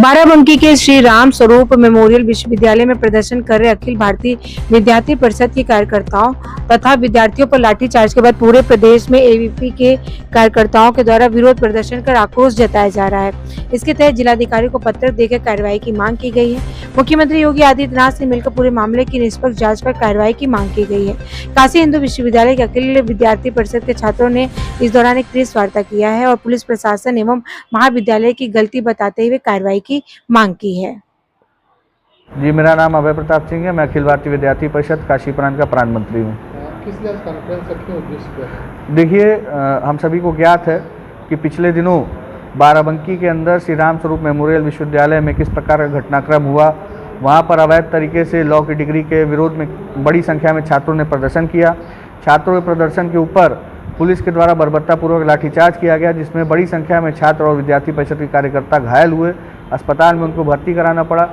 बाराबंकी के श्री राम स्वरूप मेमोरियल विश्वविद्यालय में प्रदर्शन कर रहे अखिल भारतीय विद्यार्थी परिषद के कार्यकर्ताओं तथा विद्यार्थियों पर लाठीचार्ज के बाद पूरे प्रदेश में एबीवीपी के कार्यकर्ताओं के द्वारा विरोध प्रदर्शन कर आक्रोश जताया जा रहा है। इसके तहत जिलाधिकारी को पत्र देकर कार्रवाई की मांग की गई है। मुख्यमंत्री योगी आदित्यनाथ से मिलकर पूरे मामले की निष्पक्ष जाँच कर कार्रवाई की मांग की गई है। काशी हिंदू विश्वविद्यालय के अखिल विद्यार्थी परिषद के छात्रों ने इस दौरान एक प्रेस वार्ता किया है और पुलिस प्रशासन एवं महाविद्यालय की गलती बताते हुए कार्रवाई की मांग की है। जी, मेरा नाम अभय प्रताप सिंह है। मैं अखिल भारतीय विद्यार्थी परिषद काशी प्रांत का प्रांत मंत्री हूँ। किस लिए कॉन्फ्रेंस रखी उद्देश्य? देखिए, हम सभी को ज्ञात है कि पिछले दिनों बाराबंकी के अंदर श्री राम स्वरूप मेमोरियल विश्वविद्यालय में किस प्रकार का घटनाक्रम हुआ। वहाँ पर अवैध तरीके से लॉ की डिग्री के विरोध में बड़ी संख्या में छात्रों ने प्रदर्शन किया। छात्रों के प्रदर्शन के ऊपर पुलिस के द्वारा बर्बरतापूर्वक लाठीचार्ज किया गया, जिसमें बड़ी संख्या में छात्र और विद्यार्थी परिषद के कार्यकर्ता घायल हुए। अस्पताल में उनको भर्ती कराना पड़ा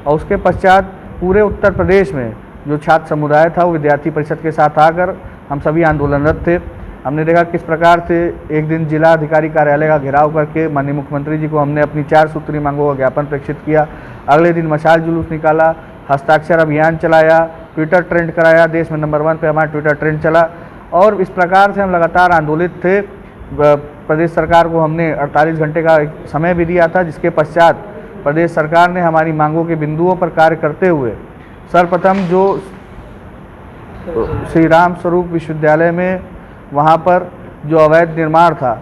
और उसके पश्चात पूरे उत्तर प्रदेश में जो छात्र समुदाय था वो विद्यार्थी परिषद के साथ आकर हम सभी आंदोलनरत थे। हमने देखा किस प्रकार से एक दिन जिला अधिकारी कार्यालय का घेराव करके माननीय मुख्यमंत्री जी को हमने अपनी 4 सूत्री मांगों का ज्ञापन प्रेषित किया। अगले दिन मशाल जुलूस निकाला, हस्ताक्षर अभियान चलाया, ट्विटर ट्रेंड कराया। देश में नंबर 1 पे हमारा ट्विटर ट्रेंड चला और इस प्रकार से हम लगातार आंदोलित थे। प्रदेश सरकार को हमने 48 घंटे का समय भी दिया था, जिसके पश्चात प्रदेश सरकार ने हमारी मांगों के बिंदुओं पर कार्य करते हुए सर्वप्रथम जो श्री राम स्वरूप विश्वविद्यालय में वहाँ पर जो अवैध निर्माण था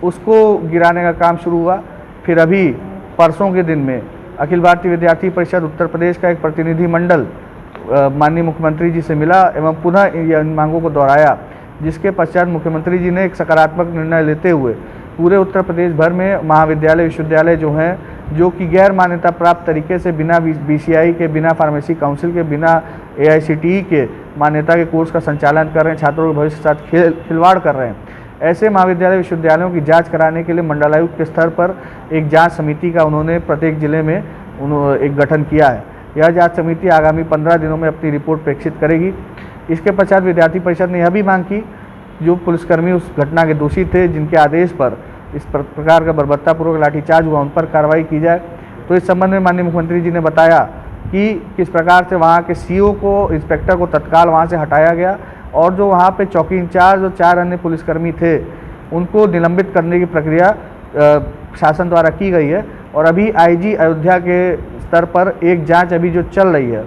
उसको गिराने का काम शुरू हुआ। फिर अभी परसों के दिन में अखिल भारतीय विद्यार्थी परिषद उत्तर प्रदेश का एक प्रतिनिधि मंडल माननीय मुख्यमंत्री जी से मिला एवं पुनः इन मांगों को दोहराया, जिसके पश्चात मुख्यमंत्री जी ने एक सकारात्मक निर्णय लेते हुए पूरे उत्तर प्रदेश भर में महाविद्यालय विश्वविद्यालय जो हैं, जो कि गैर मान्यता प्राप्त तरीके से बिना बीसीआई के, बिना फार्मेसी काउंसिल के, बिना एआईसीटीई के मान्यता के कोर्स का संचालन कर रहे हैं, छात्रों के भविष्य के साथ खिलवाड़ कर रहे हैं, ऐसे महाविद्यालय विश्वविद्यालयों की जांच कराने के लिए मंडलायुक्त के स्तर पर एक जांच समिति का उन्होंने प्रत्येक जिले में एक गठन किया है। यह जांच समिति आगामी 15 दिनों में अपनी रिपोर्ट प्रेषित करेगी। इसके पश्चात विद्यार्थी परिषद ने यह भी मांग की जो पुलिसकर्मी उस घटना के दोषी थे, जिनके आदेश पर इस प्रकार का बर्बरतापूर्वक लाठीचार्ज हुआ, उन पर कार्रवाई की जाए। तो इस संबंध में माननीय मुख्यमंत्री जी ने बताया कि किस प्रकार से वहाँ के सीओ को, इंस्पेक्टर को तत्काल वहाँ से हटाया गया और जो वहाँ पे चौकी इंचार्ज और 4 अन्य पुलिसकर्मी थे उनको निलंबित करने की प्रक्रिया शासन द्वारा की गई है। और अभी आईजी अयोध्या के स्तर पर एक जांच अभी जो चल रही है,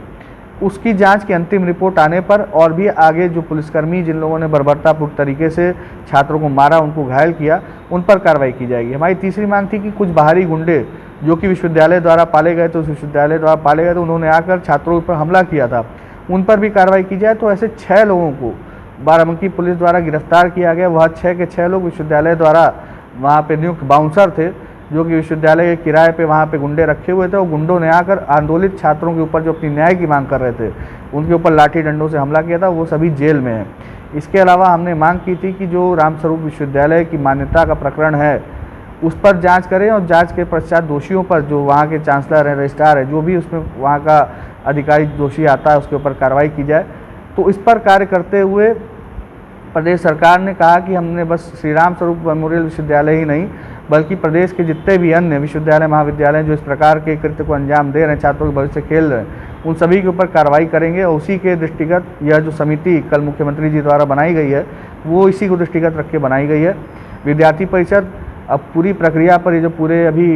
उसकी जांच की अंतिम रिपोर्ट आने पर और भी आगे जो पुलिसकर्मी जिन लोगों ने बर्बरतापूर्ण तरीके से छात्रों को मारा, उनको घायल किया, उन पर कार्रवाई की जाएगी। हमारी तीसरी मांग थी कि कुछ बाहरी गुंडे जो कि विश्वविद्यालय द्वारा पाले गए, तो उस विश्वविद्यालय द्वारा पाले गए तो उन्होंने आकर छात्रों पर हमला किया था, उन पर भी कार्रवाई की जाए। तो ऐसे 6 लोगों को बाराबंकी पुलिस द्वारा गिरफ्तार किया गया। वह 6 के 6 लोग विश्वविद्यालय द्वारा वहाँ पे नियुक्त बाउंसर थे, जो कि विश्वविद्यालय के किराए पे वहाँ पे गुंडे रखे हुए थे। और गुंडों ने आकर आंदोलित छात्रों के ऊपर जो अपनी न्याय की मांग कर रहे थे, उनके ऊपर लाठी डंडों से हमला किया था। वो सभी जेल में हैं। इसके अलावा हमने मांग की थी कि जो रामस्वरूप विश्वविद्यालय की मान्यता का प्रकरण है उस पर जांच करें और जांच के पश्चात दोषियों पर, जो वहाँ के चांसलर हैं, रजिस्ट्रार है, जो भी उसमें वहाँ का अधिकारी दोषी आता है, उसके ऊपर कार्रवाई की जाए। तो इस पर कार्य करते हुए प्रदेश सरकार ने कहा कि हमने बस श्री राम स्वरूप मेमोरियल विश्वविद्यालय ही नहीं बल्कि प्रदेश के जितने भी अन्य विश्वविद्यालय महाविद्यालय जो इस प्रकार के कृत्य को अंजाम दे रहे हैं, छात्रों के भविष्य खेल रहे हैं, उन सभी के ऊपर कार्रवाई करेंगे। और उसी के दृष्टिगत यह जो समिति कल मुख्यमंत्री जी द्वारा बनाई गई है, वो इसी को दृष्टिगत रख के बनाई गई है। विद्यार्थी परिषद अब पूरी प्रक्रिया पर, ये जो पूरे अभी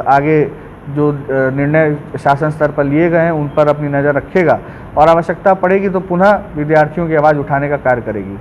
आगे जो निर्णय शासन स्तर पर लिए गए हैं उन पर अपनी नज़र रखेगा और आवश्यकता पड़ेगी तो पुनः विद्यार्थियों की आवाज़ उठाने का कार्य करेगी।